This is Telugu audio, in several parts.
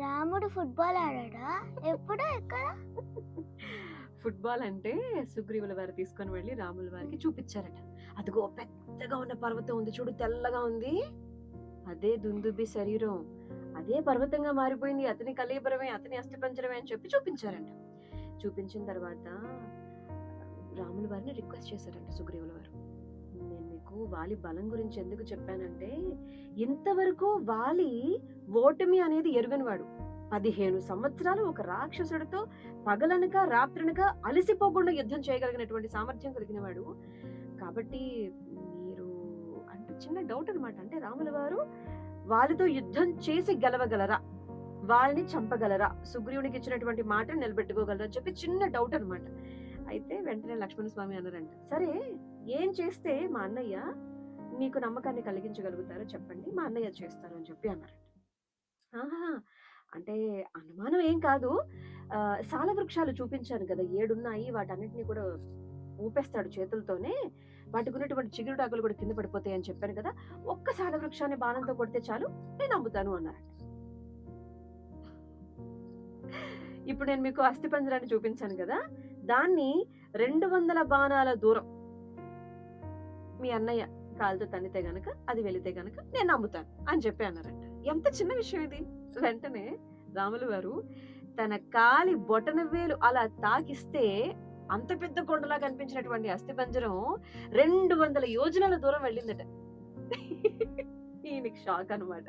రాముడు ఫుట్బాల్ ఆడాడా? ఎప్పుడు? ఎక్కడ? ఫుట్బాల్ అంటే సుగ్రీవుల వారు తీసుకొని వెళ్ళి రాముల వారికి చూపించారట. అదిగో పెద్దగా ఉన్న పర్వతం ఉంది చూడు, తెల్లగా ఉంది, అదే దుందుబి శరీరం, అదే పర్వతంగా మారిపోయింది, అతని కలీబరమే, అతని అస్థిపంజరమే అని చెప్పి చూపించారంట. చూపించిన తర్వాత రాముల వారిని రిక్వెస్ట్ చేశారంట సుగ్రీవుల వారు. నేను మీకు వాలి బలం గురించి ఎందుకు చెప్పానంటే, ఇంతవరకు వాలి ఓటమి అనేది ఎరుగనివాడు. 15 సంవత్సరాలు ఒక రాక్షసుడితో పగలనక రాత్రనక అలసిపోకుండా యుద్ధం చేయగలిగినటువంటి సామర్థ్యం కలిగినవాడు. కాబట్టి మీరు అంటే చిన్న డౌట్ అనమాట, అంటే రాముల వారు వాళ్ళతో యుద్ధం చేసి గెలవగలరా, వాళ్ళని చంపగలరా, సుగ్రీవునికి ఇచ్చినటువంటి మాట నిలబెట్టుకోగలరా అని చెప్పి చిన్న డౌట్ అనమాట. అయితే వెంటనే లక్ష్మణ స్వామి అన్నారంట, సరే ఏం చేస్తే మా అన్నయ్య నీకు నమ్మకాన్ని కలిగించగలుగుతారో చెప్పండి, మా అన్నయ్య చేస్తారు అని చెప్పి అన్నారంట. ఆహా, అంటే అనుమానం ఏం కాదు, సాల వృక్షాలు చూపించాను కదా 7 ఉన్నాయి, వాటన్నిటిని కూడా ఊపేస్తాడు చేతులతోనే, వాటికి ఉన్నటువంటి చిగురుటాకులు కూడా కింద పడిపోతాయి అని చెప్పాను కదా, ఒక్క సాల వృక్షాన్ని బాణంతో కొడితే చాలు, నేను నమ్ముతాను అన్నారట. ఇప్పుడు నేను మీకు అస్థిపంజరాన్ని చూపించాను కదా, దాన్ని 200 బాణాల దూరం మీ అన్నయ్య కాలుతో తన్నితే గనక, అది వెళితే గనక నేను నమ్ముతాను అని చెప్పి అన్నారంట. ఎంత చిన్న విషయం ఇది. వెంటనే రాముల వారు తన కాలి బొటన వేలు అలా తాకిస్తే అంత పెద్ద కొండలా కనిపించినటువంటి అస్థిపంజరం 200 యోజనాల దూరం వెళ్ళిందట. ఈయనకి షాక్ అనమాట.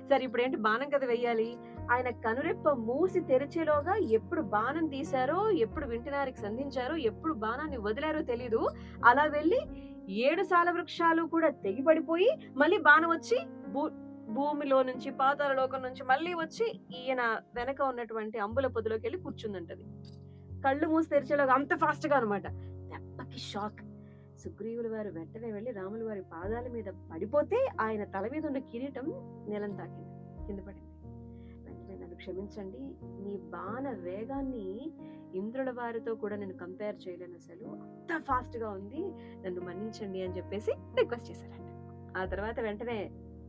సరే ఇప్పుడు ఏంటి, బాణం కదా వెయ్యాలి. ఆయన కనురెప్ప మూసి తెరిచేలోగా ఎప్పుడు బాణం తీశారో, ఎప్పుడు వింటినారికి సంధించారో, ఎప్పుడు బాణాన్ని వదిలారో తెలీదు. అలా వెళ్ళి 7 సాల వృక్షాలు కూడా తెగిపడిపోయి మళ్ళీ బాణం వచ్చి భూమిలో నుంచి, పాతాళ లోకం నుంచి మళ్ళీ వచ్చి ఈయన వెనక ఉన్నటువంటి అంబుల పొదిలోకి వెళ్ళి కూర్చుందంటది. కళ్ళు మూసి తెరిచేలోగా అంత ఫాస్ట్ గా అనమాట. దెబ్బకి షాక్. సుగ్రీవుల వారు వెంటనే వెళ్లి రాముల వారి పాదాల మీద పడిపోతే ఆయన తల మీద ఉన్న కిరీటం నేలం తాకింది, కింద పడింది. వెంటనే నన్ను క్షమించండి, మీ బాణ వేగాన్ని ఇంద్రుల వారితో కూడా నేను కంపేర్ చేయలేను, అసలు అంత ఫాస్ట్ గా ఉంది, నన్ను మన్నించండి అని చెప్పేసి రిక్వెస్ట్ చేశారంట. ఆ తర్వాత వెంటనే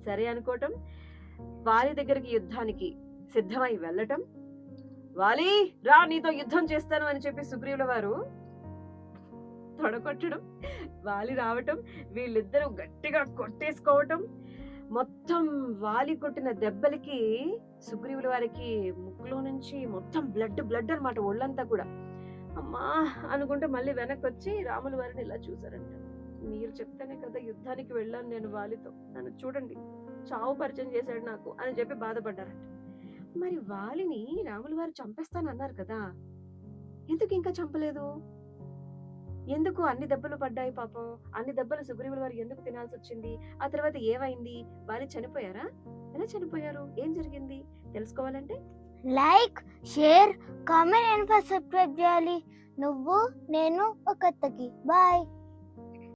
సరే అనుకోవటం, వాలి దగ్గరికి యుద్ధానికి సిద్ధమై వెళ్ళటం, వాలి రా నీతో యుద్ధం చేస్తాను అని చెప్పి సుగ్రీవుల వారు తొడగొట్టడం, వాలి రావటం, వీళ్ళిద్దరూ గట్టిగా కొట్టేసుకోవటం, మొత్తం వాలి కొట్టిన దెబ్బలకి సుగ్రీవుల వారికి ముక్కులో నుంచి మొత్తం బ్లడ్ అనమాట, ఒళ్ళంతా కూడా. అమ్మా అనుకుంటే మళ్ళీ వెనక్కి వచ్చి రాముల వారిని ఇలా చూసారంట. మీరు చెప్తేనే కదా యుద్ధానికి వెళ్ళాను నేను వాలితో, నన్ను చూడండి చావు పరిచయం చేశాడు నాకు అని చెప్పి బాధపడ్డారంట. మరి వాలిని రాముల వారు చంపేస్తానన్నారు కదా, ఎందుకు ఇంకా చంపలేదు? ఎందుకు అన్ని దెబ్బలు పడ్డాయి పాపం? అన్ని దెబ్బలు సుగ్రీవుల వారు ఎందుకు తినాల్సి వచ్చింది? ఆ తర్వాత ఏమైంది? వాలి చనిపోయారా? ఎలా చనిపోయారు? ఏం జరిగింది? తెలుసుకోవాలంటే like, share, comment and subscribe చేయాలి. నువ్వు నేను ఒక కొత్తకి. బాయ్.